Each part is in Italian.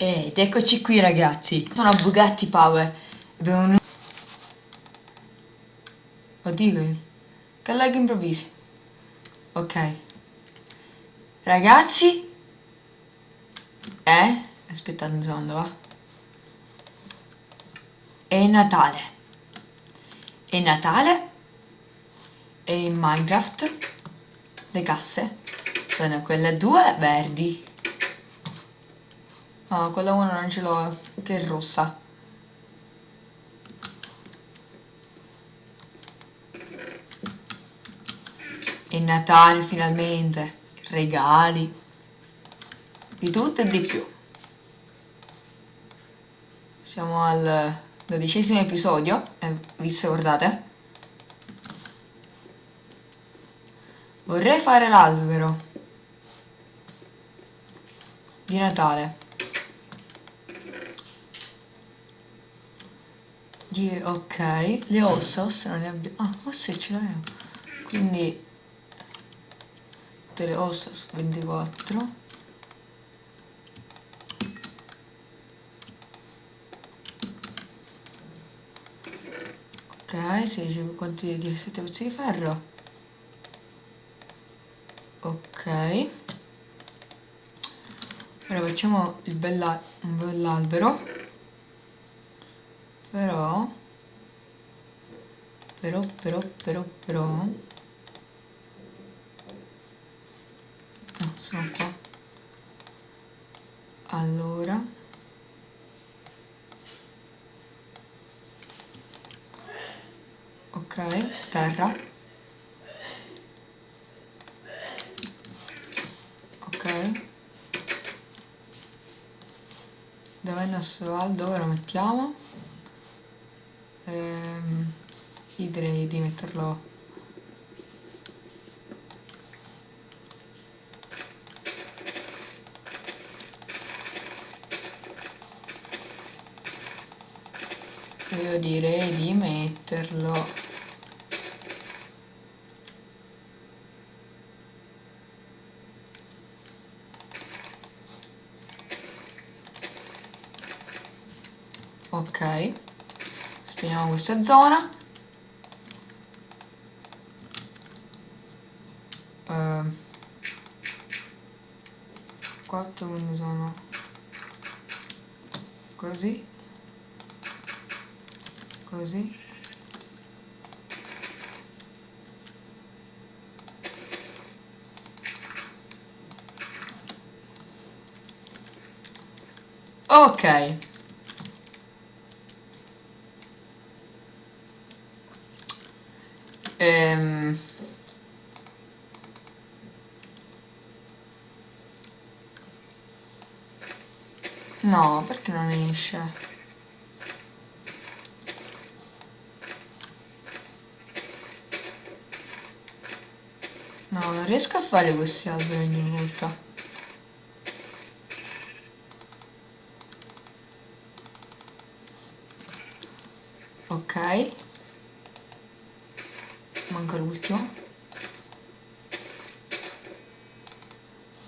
Ed eccoci qui ragazzi, sono Bugatti Power. Abbiamo un... Oddio, che lag improvvisi. Ok. Ragazzi, aspettate un secondo, va. È Natale. È Natale. E in Minecraft le casse sono quelle due verdi. No, quella una non ce l'ho, che è rossa. È Natale finalmente, regali, di tutto e di più. Siamo al 12° episodio, vi ricordate? Vorrei fare l'albero di Natale. Ok, le ossa non le abbiamo. Ah, ossa ce l'abbiamo. Quindi tutte le ossa su 24. Ok, 16 quanti 17 pezzi di ferro. Ok. Ora facciamo un bell'albero. Però no, sono qua. Allora ok, terra. Ok, dove è il nostro albero? Dove lo mettiamo? Io direi di metterlo ok, spegniamo questa zona. 4 quindi sono così, così. Ok. No, perché non esce? No, non riesco a fare questi alberi ogni volta. Ok. Manca l'ultimo.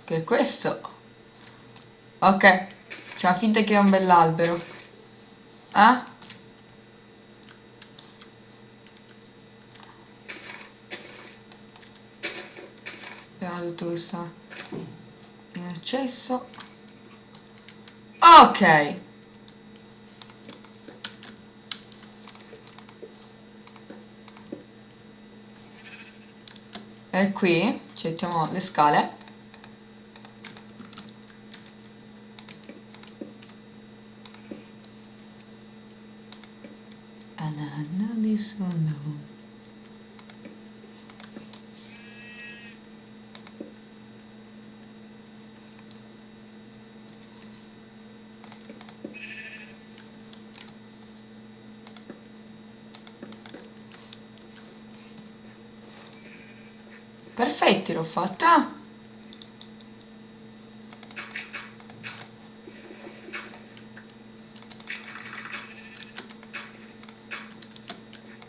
Che è questo? Ok. C'è finta che è un bell'albero. Eh? Abbiamo tutto questo in accesso. Ok. E qui ci mettiamo le scale. Perfetti, l'ho fatta.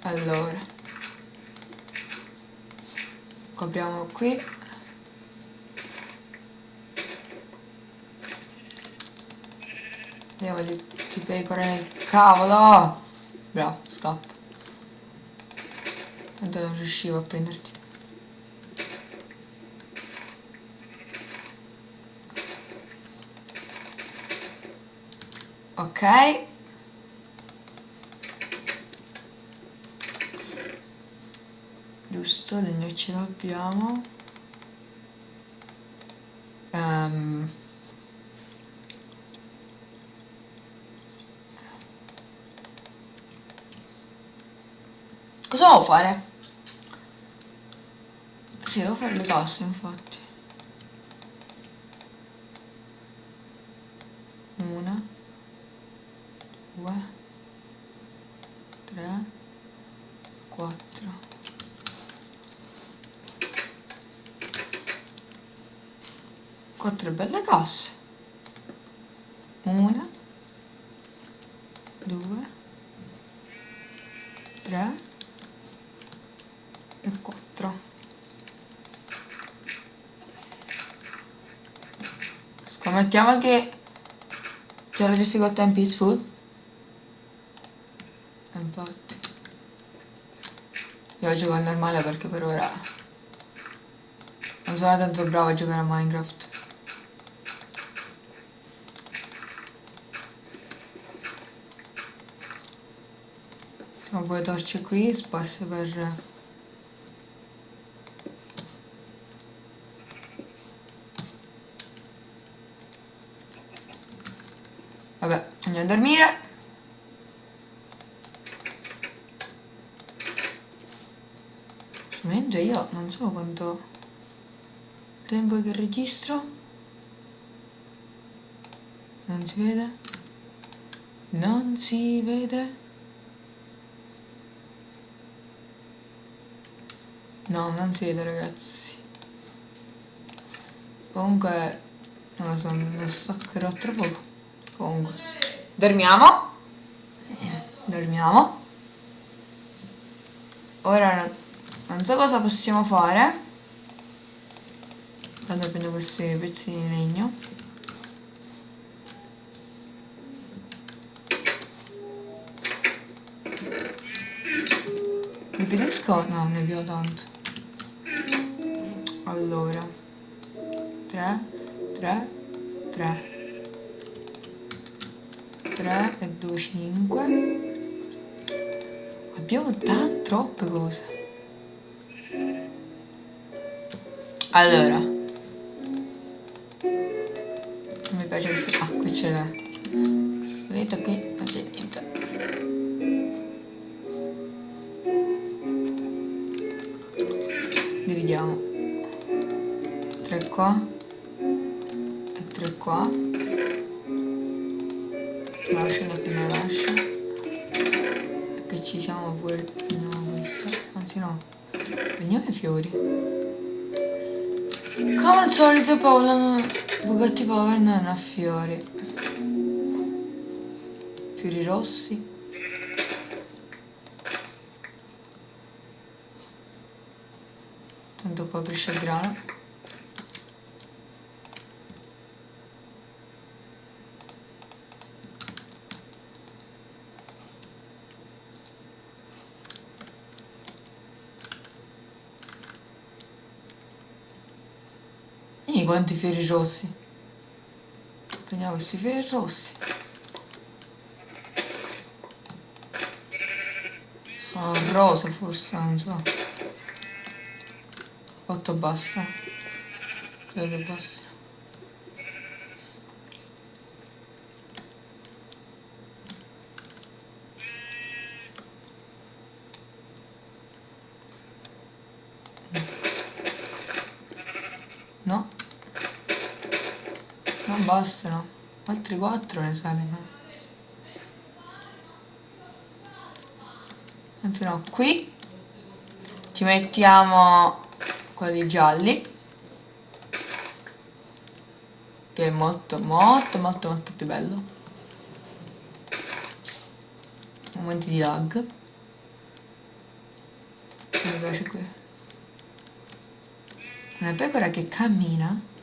Allora, copriamo qui. Levali ti pecore nel cavolo! Bravo, scappa. Tanto non riuscivo a prenderti. Ok. Giusto, legno ce l'abbiamo. Cosa devo fare? Sì, devo fare le casse, infatti. Una, due, tre, quattro. Quattro belle casse. Una, due, tre e quattro. Scommettiamo che c'è la difficoltà in Peaceful. Infatti io gioco al normale perché per ora non sono tanto bravo a giocare a Minecraft. Mettiamo un po' di torce qui, spazio per... Vabbè, andiamo a dormire. Mentre io non so quanto tempo che registro. Non si vede? Non si vede? No, non si vede, ragazzi. Comunque non lo so, mi staccherò tra poco. Comunque dormiamo. Dormiamo. Ora non so cosa possiamo fare. Quando prendo questi pezzi di legno. Ne pesisco? No, ne abbiamo tanto. Allora 3 3 3 3 e 2 5. Abbiamo troppe cose. Allora non mi piace questo. Ah, qui c'è la salita, qui non c'è niente. Dividiamo 3 qua e 3 qua. Lascia la pinna, lascia. E che ci siamo pure. Prendiamo questo. Anzi no, prendiamo i fiori. Come al solito Bugatti Power non ha fiori. Fiori rossi. Tanto poi cresce il grano. E quanti fiori rossi. Prendiamo questi fiori rossi. Sono rosa forse, non so. 8 basta. Credo che basta. No. Non bastano. Altri 4 ne servono. Anzi no, qui ci mettiamo quelli gialli, che è molto più bello. Momenti di lag. Mi piace qui. Una pecora che cammina.